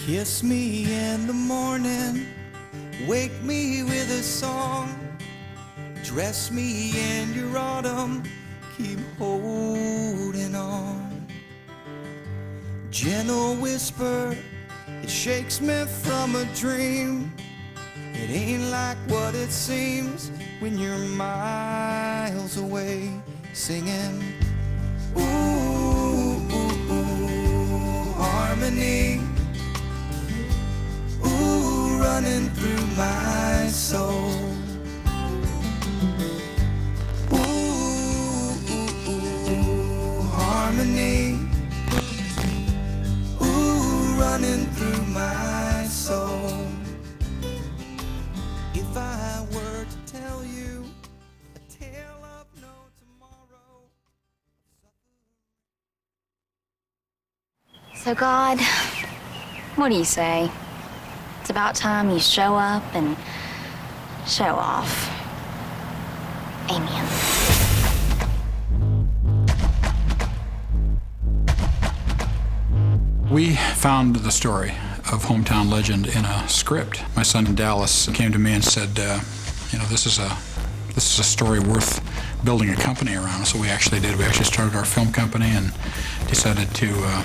Kiss me in the morning, wake me with a song, dress me in your autumn, keep holding on. Gentle whisper, it shakes me from a dream. It ain't like what it seems when you're miles away singing. Ooh, ooh, ooh, harmony. Ooh, running through my soul. Ooh, ooh, ooh, harmony. Ooh, running through my soul. If I were to tell you a tale of no tomorrow. So God, what do you say? It's about time you show up and show off. Amen. We found the story of Hometown Legend in a script. My son in Dallas came to me and said, this is a story worth building a company around. So we actually did. We actually started our film company and decided to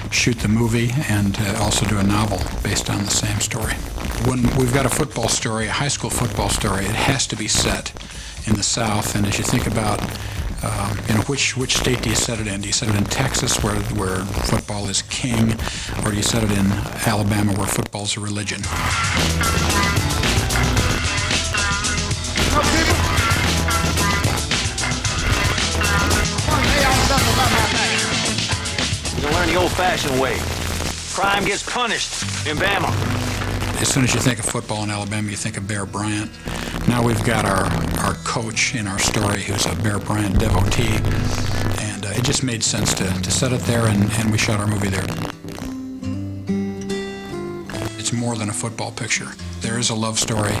shoot the movie and also do a novel based on the same story. When we've got a football story, a high school football story, it has to be set in the South. And as you think about, which state do you set it in? Do you set it in Texas, where football is king, or do you set it in Alabama, where football is a religion? You learn the old-fashioned way. Crime gets punished in Bama. As soon as you think of football in Alabama, you think of Bear Bryant. Now we've got our coach in our story who's a Bear Bryant devotee, and it just made sense to set it there, and we shot our movie there. It's more than a football picture. There is a love story.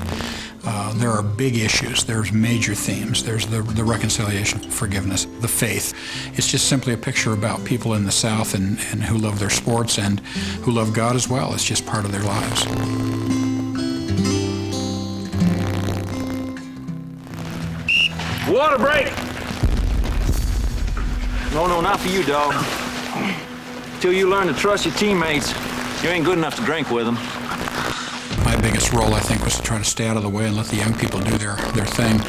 There are big issues. There's major themes. There's the reconciliation, forgiveness, the faith. It's just simply a picture about people in the South and who love their sports and who love God as well. It's just part of their lives. Water break! No, not for you, dog. Till you learn to trust your teammates, you ain't good enough to drink with them. My biggest role, I think, was to try to stay out of the way and let the young people do their thing.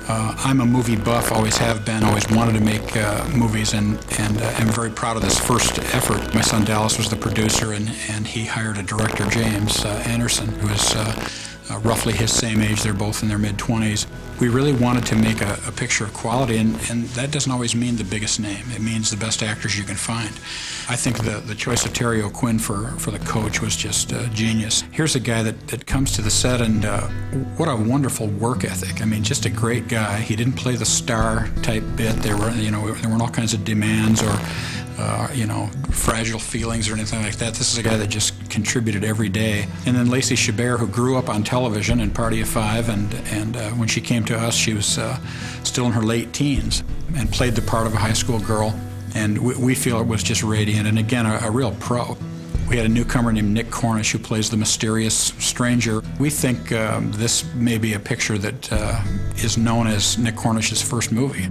I'm a movie buff, always have been, always wanted to make movies, and am very proud of this first effort. My son Dallas was the producer, and he hired a director, James Anderson, who is roughly his same age. They're both in their mid-20s. We really wanted to make a picture of quality, and that doesn't always mean the biggest name. It means the best actors you can find. I think the choice of Terry O'Quinn for the coach was just genius. Here's a guy that comes to the set, and what a wonderful work ethic. I mean, just a great guy. He didn't play the star type bit. There weren't all kinds of demands or fragile feelings or anything like that. This is a guy that just contributed every day. And then Lacey Chabert, who grew up on television in Party of Five, and when she came to us, she was still in her late teens and played the part of a high school girl. And we feel it was just radiant, and again, a real pro. We had a newcomer named Nick Cornish who plays the mysterious stranger. We think this may be a picture that is known as Nick Cornish's first movie.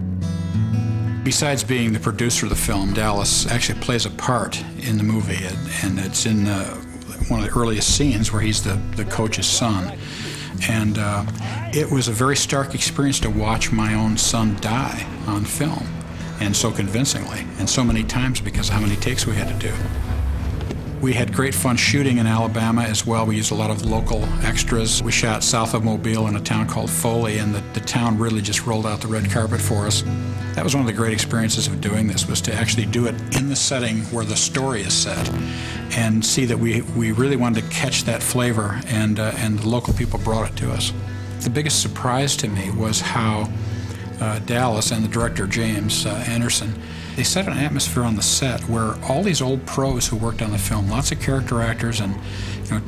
Besides being the producer of the film, Dallas actually plays a part in the movie, and it's in one of the earliest scenes where he's the coach's son. And it was a very stark experience to watch my own son die on film, and so convincingly, and so many times because of how many takes we had to do. We had great fun shooting in Alabama as well. We used a lot of local extras. We shot south of Mobile in a town called Foley, and the town really just rolled out the red carpet for us. That was one of the great experiences of doing this, was to actually do it in the setting where the story is set and see that we really wanted to catch that flavor, and the local people brought it to us. The biggest surprise to me was how Dallas and the director, James Anderson, They set an atmosphere on the set where all these old pros who worked on the film, lots of character actors, and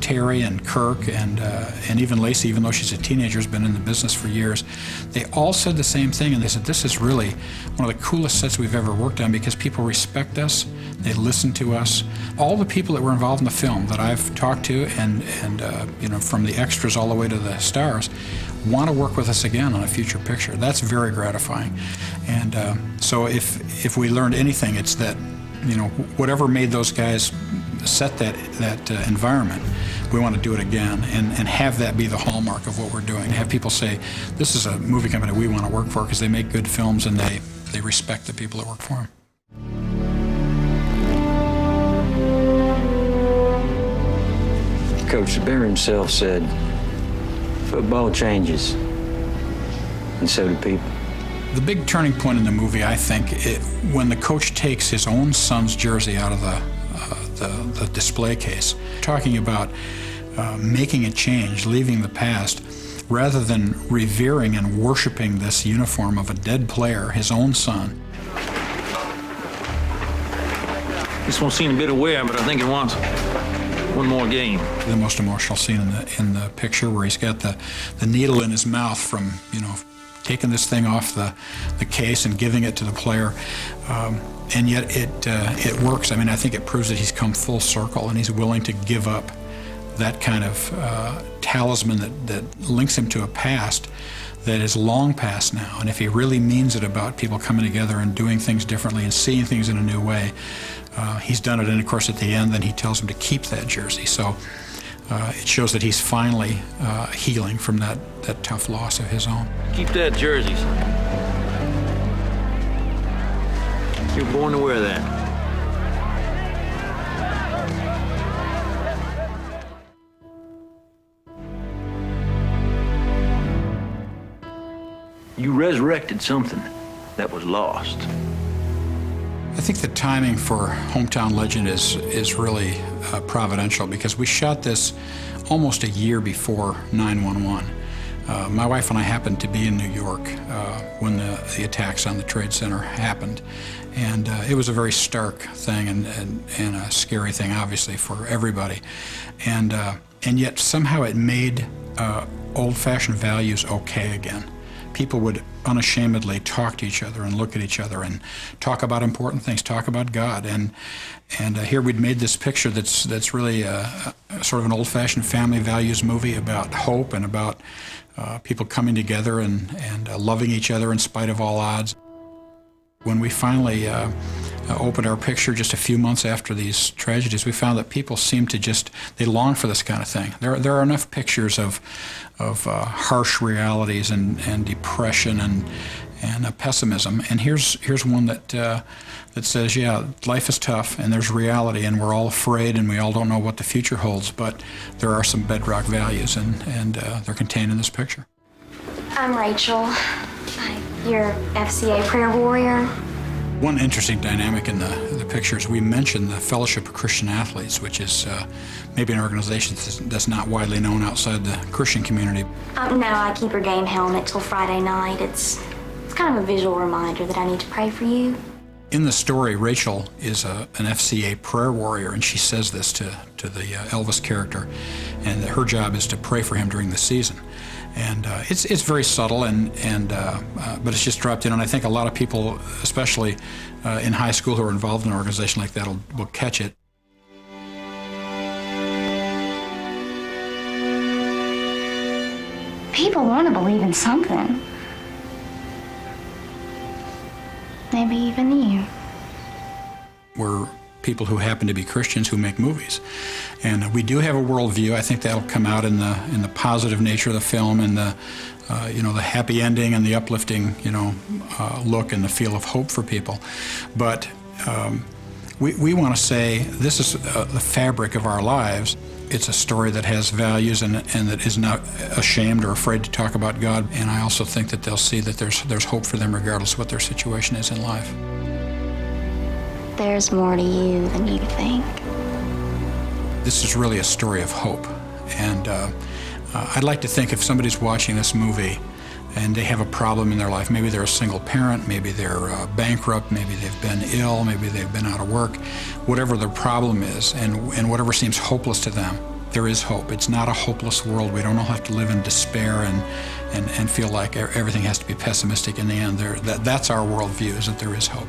Terry and Kirk and even Lacey, even though she's a teenager, has been in the business for years, they all said the same thing, and they said, this is really one of the coolest sets we've ever worked on because people respect us, they listen to us. All the people that were involved in the film that I've talked to, and from the extras all the way to the stars, want to work with us again on a future picture. That's very gratifying. And so if we learned anything, it's that, whatever made those guys set that environment, we want to do it again and have that be the hallmark of what we're doing. Have people say, this is a movie company we want to work for because they make good films and they respect the people that work for them. Coach, the bear himself said, football changes, and so do people. The big turning point in the movie, I think, when the coach takes his own son's jersey out of the display case, talking about making a change, leaving the past, rather than revering and worshiping this uniform of a dead player, his own son. This one seemed a bit aware, but I think it wants one more game. The most emotional scene in the picture, where he's got the needle in his mouth from taking this thing off the case and giving it to the player, and yet it works. I mean, I think it proves that he's come full circle and he's willing to give up that kind of talisman that links him to a past that is long past now. And if he really means it about people coming together and doing things differently and seeing things in a new way, he's done it. And of course, at the end, then he tells him to keep that jersey. So it shows that he's finally healing from that tough loss of his own. Keep that jersey. You're born to wear that. You resurrected something that was lost. I think the timing for Hometown Legend is really providential, because we shot this almost a year before 9/11. My wife and I happened to be in New York when the attacks on the Trade Center happened, and it was a very stark thing and a scary thing, obviously, for everybody, and yet somehow it made old-fashioned values okay again. People would unashamedly talk to each other and look at each other and talk about important things, talk about God. And here we'd made this picture that's really sort of an old-fashioned family values movie about hope and about people coming together and loving each other in spite of all odds. When we finally opened our picture just a few months after these tragedies, we found that people seemed to they long for this kind of thing. There are enough pictures of harsh realities and depression and pessimism, and here's one that says, yeah, life is tough and there's reality and we're all afraid and we all don't know what the future holds, but there are some bedrock values, and they're contained in this picture. I'm Rachel. Your FCA prayer warrior. One interesting dynamic in the pictures, we mentioned the Fellowship of Christian Athletes, which is maybe an organization that's not widely known outside the Christian community. No, I keep her game helmet till Friday night. It's kind of a visual reminder that I need to pray for you. In the story, Rachel is an FCA prayer warrior, and she says this to the Elvis character, and her job is to pray for him during the season. And it's very subtle, but it's just dropped in, and I think a lot of people, especially in high school who are involved in an organization like that, will catch it. People want to believe in something. Maybe even you. We're people who happen to be Christians who make movies, and we do have a worldview. I think that'll come out in the positive nature of the film, and the happy ending and the uplifting look and the feel of hope for people. But we want to say this is the fabric of our lives. It's a story that has values and that is not ashamed or afraid to talk about God. And I also think that they'll see that there's hope for them regardless of what their situation is in life. There's more to you than you think. This is really a story of hope. And I'd like to think if somebody's watching this movie and they have a problem in their life. Maybe they're a single parent, maybe they're bankrupt, maybe they've been ill, maybe they've been out of work. Whatever their problem is, and whatever seems hopeless to them, there is hope. It's not a hopeless world. We don't all have to live in despair and feel like everything has to be pessimistic in the end. That's our worldview, is that there is hope.